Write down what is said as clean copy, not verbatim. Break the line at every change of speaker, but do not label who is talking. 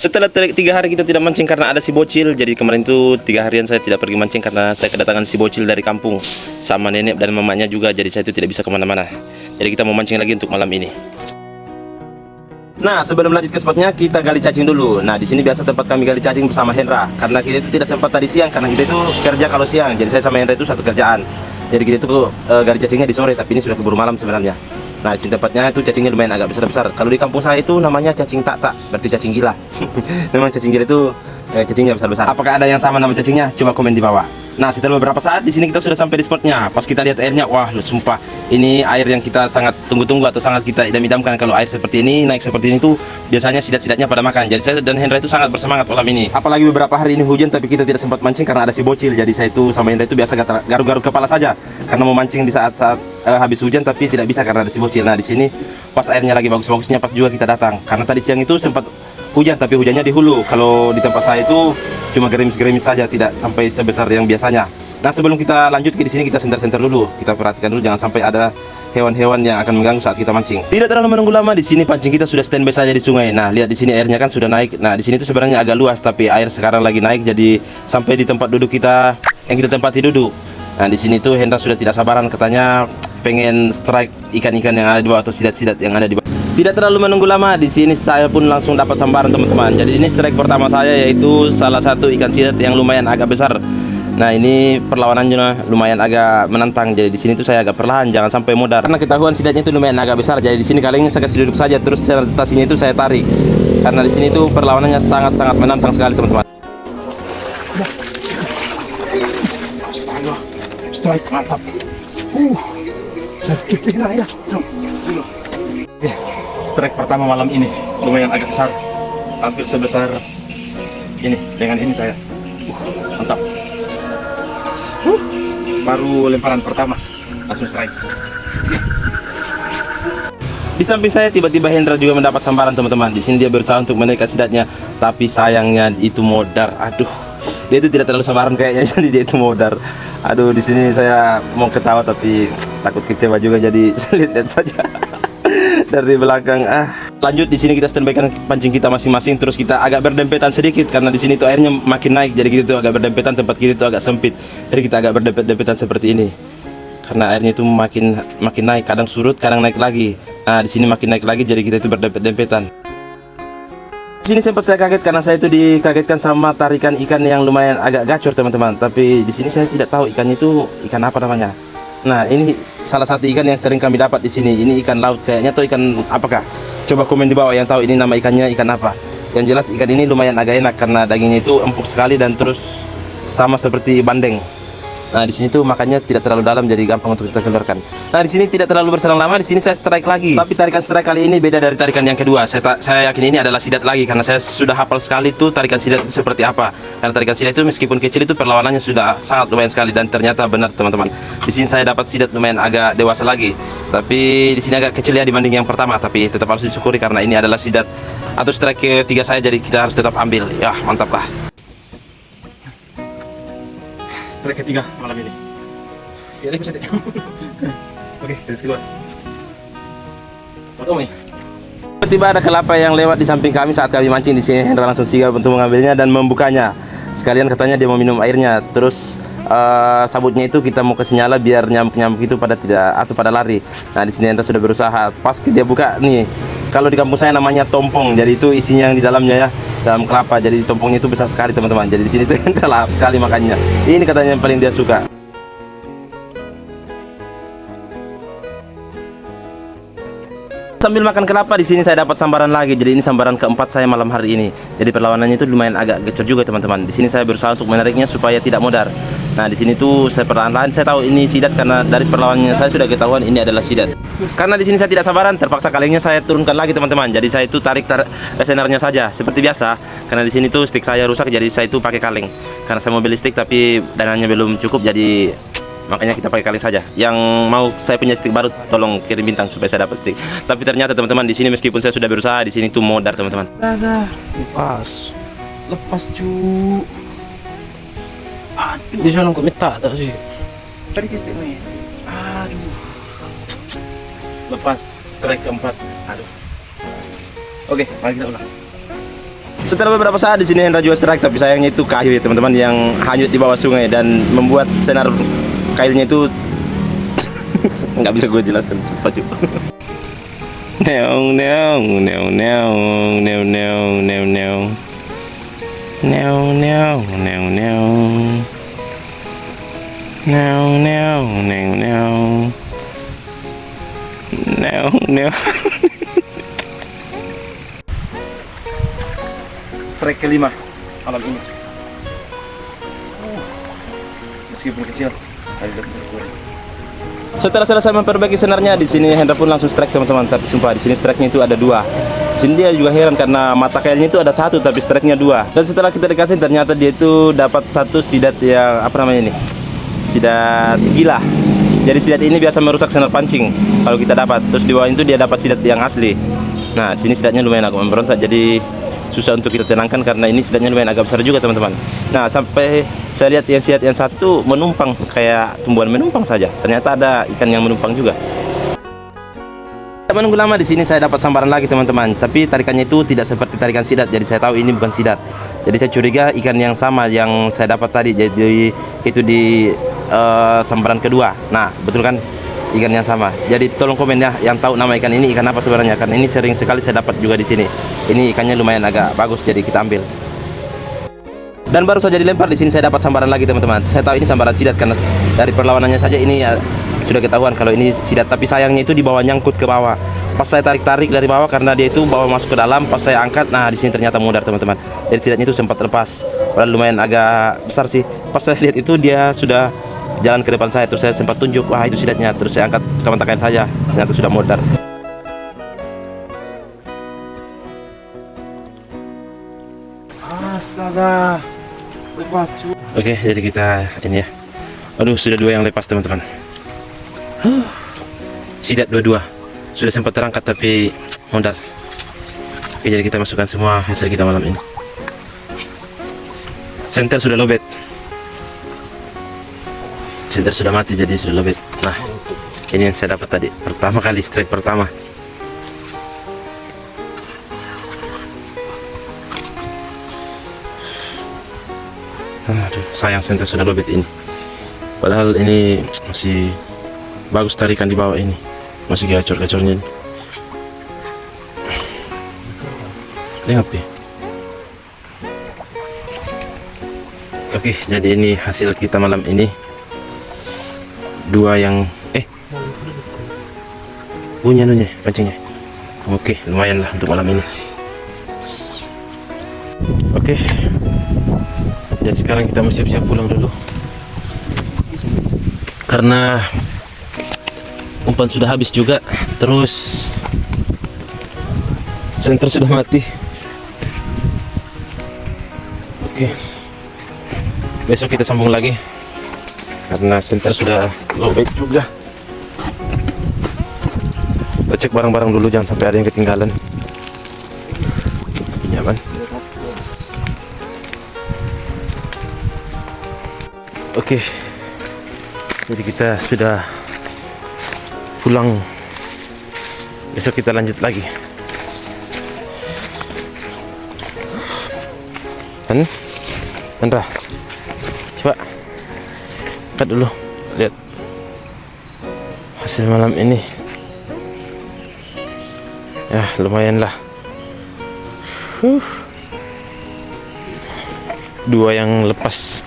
Setelah 3 hari kita tidak mancing karena ada si bocil. Jadi kemarin itu 3 harian saya tidak pergi mancing karena saya kedatangan si bocil dari kampung sama nenek dan mamanya juga. Jadi saya itu tidak bisa kemana-mana. Jadi kita mau mancing lagi untuk malam ini. Nah, sebelum lanjut ke spotnya, kita gali cacing dulu. Nah, di sini biasa tempat kami gali cacing bersama Hendra. Karena kita itu tidak sempat tadi siang, karena kita itu kerja kalau siang. Jadi saya sama Hendra itu satu kerjaan. Jadi kita itu gali cacingnya di sore, tapi ini sudah keburu malam sebenarnya. Nah, di sini tempatnya itu cacingnya lumayan agak besar-besar. Kalau di kampung saya itu namanya cacing tak-tak, berarti cacing gila. Memang cacing gila itu cacingnya besar-besar. Apakah ada yang sama nama cacingnya? Coba komen di bawah. Nah, setelah beberapa saat di sini kita sudah sampai di spotnya. Pas kita lihat airnya, wah, sumpah, ini air yang kita sangat tunggu-tunggu atau sangat kita idam-idamkan. Kalau air seperti ini, naik seperti ini tuh biasanya sidat-sidatnya pada makan. Jadi saya dan Hendra itu sangat bersemangat malam ini. Apalagi beberapa hari ini hujan, tapi kita tidak sempat mancing karena ada si bocil. Jadi saya itu sama Hendra itu biasa garuk-garuk kepala saja karena mau mancing di saat-saat habis hujan, tapi tidak bisa karena ada si bocil. Nah, di sini pas airnya lagi bagus-bagusnya, pas juga kita datang. Karena tadi siang itu sempat hujan, tapi hujannya di hulu. Kalau di tempat saya itu cuma gerimis-gerimis saja, tidak sampai sebesar yang biasanya. Nah, sebelum kita lanjut di sini kita senter-senter dulu. Kita perhatikan dulu jangan sampai ada hewan-hewan yang akan mengganggu saat kita mancing. Tidak terlalu menunggu lama, di sini pancing kita sudah standby saja di sungai. Nah, lihat di sini airnya kan sudah naik. Nah, di sini tuh sebenarnya agak luas, tapi air sekarang lagi naik, jadi sampai di tempat duduk kita yang kita tempati duduk. Nah, di sini tuh Hendra sudah tidak sabaran, katanya pengen strike ikan-ikan yang ada di bawah atau sidat-sidat yang ada di bawah. Tidak terlalu menunggu lama, di sini saya pun langsung dapat sambaran teman-teman. Jadi ini strike pertama saya, yaitu salah satu ikan sidat yang lumayan agak besar. Nah, ini perlawanannya lumayan agak menantang. Jadi di sini tuh saya agak perlahan, jangan sampai modar. Karena ketahuan sidatnya itu lumayan agak besar. Jadi di sini kali ini saya kasih duduk saja, terus tasinya itu saya tarik. Karena di sini tuh perlawanannya sangat-sangat menantang sekali teman-teman.
Astaga, strike mantap. Sakit ya. Strike pertama malam ini lumayan agak besar, hampir sebesar ini dengan ini saya. Mantap. Baru lemparan pertama langsung strike.
Di samping saya tiba-tiba Hendra juga mendapat sambaran teman-teman. Di sini dia berusaha untuk menaikkan sidatnya, tapi sayangnya itu modar. Aduh, dia itu tidak terlalu sabaran kayaknya, jadi dia itu modar. Aduh, di sini saya mau ketawa tapi takut kecewa juga, jadi lihat saja dari belakang. Lanjut, di sini kita standbykan pancing kita masing-masing, terus kita agak berdempetan sedikit karena di sini tuh airnya makin naik, jadi kita tuh agak berdempetan, tempat kita itu agak sempit, jadi kita agak berdempetan seperti ini karena airnya itu makin naik, kadang surut kadang naik lagi. Nah, di sini makin naik lagi, jadi kita itu berdempetan. Di sini sempat saya kaget karena saya itu dikagetkan sama tarikan ikan yang lumayan agak gacor teman-teman, tapi di sini saya tidak tahu ikannya itu ikan apa namanya. Nah, ini salah satu ikan yang sering kami dapat di sini. Ini ikan laut kayaknya, atau ikan apakah? Coba komen di bawah yang tahu ini nama ikannya ikan apa. Yang jelas ikan ini lumayan agak enak karena dagingnya itu empuk sekali dan terus sama seperti bandeng. Nah, di sini tuh makannya tidak terlalu dalam, jadi gampang untuk kita keluarkan. Nah, di sini tidak terlalu berselang lama, di sini saya strike lagi. Tapi tarikan strike kali ini beda dari tarikan yang kedua. Saya yakin ini adalah sidat lagi karena saya sudah hafal sekali tuh tarikan sidat itu seperti apa. Karena tarikan sidat itu meskipun kecil itu perlawanannya sudah sangat lumayan sekali, dan ternyata benar teman-teman. Di sini saya dapat sidat lumayan agak dewasa lagi. Tapi di sini agak kecil ya dibanding yang pertama, tapi tetap harus disyukuri karena ini adalah sidat atau strike ketiga saya, jadi kita harus tetap ambil. Ya, mantap lah.
Strike ketiga malam ini. Ya, ini bisa deh. Oke, terus keluar. Potong nih.
Tiba-tiba ada kelapa yang lewat di samping kami saat kami mancing. Di sini Hendra langsung sigap untuk mengambilnya dan membukanya. Sekalian katanya dia mau minum airnya. Terus sabutnya itu kita mau kasih nyala biar nyamuk-nyamuk itu pada lari. Nah, di sini Hendra sudah berusaha. Pas dia buka nih, kalau di kampung saya namanya tompong. Jadi itu isinya yang di dalamnya ya, dalam kelapa. Jadi tompongnya itu besar sekali teman-teman. Jadi di sini tuh Hendra lahap sekali makannya. Ini katanya yang paling dia suka. Sambil makan kelapa di sini saya dapat sambaran lagi. Jadi ini sambaran keempat saya malam hari ini. Jadi perlawanannya itu lumayan agak gecor juga teman-teman. Di sini saya berusaha untuk menariknya supaya tidak modar. Nah, di sini tuh saya perlahan-lahan, saya tahu ini sidat karena dari perlawanannya saya sudah ketahuan ini adalah sidat. Karena di sini saya tidak sabaran, terpaksa kalengnya saya turunkan lagi teman-teman. Jadi saya itu tarik senarnya saja seperti biasa. Karena di sini tuh stick saya rusak, jadi saya itu pakai kaleng. Karena saya mau beli stick tapi dananya belum cukup, jadi makanya kita pakai kaleng saja. Yang mau saya punya stick baru tolong kirim bintang supaya saya dapat stick. Tapi ternyata teman-teman di sini meskipun saya sudah berusaha, di sini tuh modar teman-teman.
Lepas cu. Aduh,
Di sana kok minta tak sih?
tadi kita nih. Aduh. Lepas strike keempat. Aduh. Oke, mari kita ulang.
Setelah beberapa saat di sini Hendra juga strike, tapi sayangnya itu kayu ya teman-teman yang hanyut di bawah sungai dan membuat senar kailnya itu nggak bisa gue jelaskan. Sumpah, Cuk. Neong neong neong neong neong neong neong neong neong neong neong neong neong neong neong neong neong.
Strike kelima malam ini. Meskipun kecil, ada berkurang.
Setelah selesai memperbaiki senarnya, di sini Hendra pun langsung strike teman-teman. Tapi sumpah di sini strike-nya itu ada 2. Sini dia juga heran karena mata kailnya itu ada 1 tapi strike-nya 2. Dan setelah kita dekatin ternyata dia itu dapat 1 sidat yang apa namanya ini? Sidat gila. Jadi sidat ini biasa merusak senar pancing kalau kita dapat. Terus di bawah itu dia dapat sidat yang asli. Nah, sini sidatnya lumayan agak memberontak, jadi susah untuk kita tenangkan karena ini sidatnya lumayan agak besar juga teman-teman. Nah, sampai saya lihat yang sidat yang 1 menumpang kayak tumbuhan menumpang saja. Ternyata ada ikan yang menumpang juga. Menunggu lama di sini saya dapat sambaran lagi teman-teman. Tapi tarikannya itu tidak seperti tarikan sidat. Jadi saya tahu ini bukan sidat. Jadi saya curiga ikan yang sama yang saya dapat tadi. Jadi itu di sambaran kedua. Nah, betul kan? Ikan yang sama. Jadi tolong komen ya yang tahu nama ikan ini ikan apa sebenarnya, karena ini sering sekali saya dapat juga di sini. Ini ikannya lumayan agak bagus, jadi kita ambil. Dan baru saja dilempar di sini saya dapat sambaran lagi teman-teman. Saya tahu ini sambaran sidat karena dari perlawanannya saja ini ya sudah ketahuan kalau ini sidat. Tapi sayangnya itu di bawah nyangkut ke bawah. Pas saya tarik-tarik dari bawah karena dia itu bawa masuk ke dalam. Pas saya angkat, nah di sini ternyata mudar teman-teman. Jadi sidatnya itu sempat lepas. Padahal lumayan agak besar sih. Pas saya lihat itu dia sudah jalan ke depan saya, terus saya sempat tunjuk, wah itu sidatnya, terus saya angkat ke mata kail saya, ternyata sudah modar.
Astaga, lepas cuy.
Oke, jadi kita ini ya. Aduh, sudah 2 yang lepas teman-teman. Sidat 2 sudah sempat terangkat tapi modar. Oke, jadi kita masukkan semua hasil kita malam ini. Senter sudah lobet. Senter sudah mati, jadi sudah lobet. Nah, ini yang saya dapat tadi pertama kali, strike pertama. Aduh, sayang senter sudah lobet ini. Padahal ini masih bagus tarikan di bawah ini, masih gacor-gacornya ini. Lihat ya. Oke, jadi ini hasil kita malam ini. 2 yang bunyi anunya pancingnya. Oke, lumayan lah untuk malam ini. Oke, jadi sekarang kita mau siap-siap pulang dulu karena umpan sudah habis juga, terus senter sudah mati. Oke, besok kita sambung lagi karena senter sudah lobet juga. Kita cek barang-barang dulu, jangan sampai ada yang ketinggalan. Nyaman. Oke, jadi kita sudah pulang. Besok kita lanjut lagi. Hendra, coba angkat dulu, lihat hasil malam ini. Ya, lumayan lah. 2 yang lepas.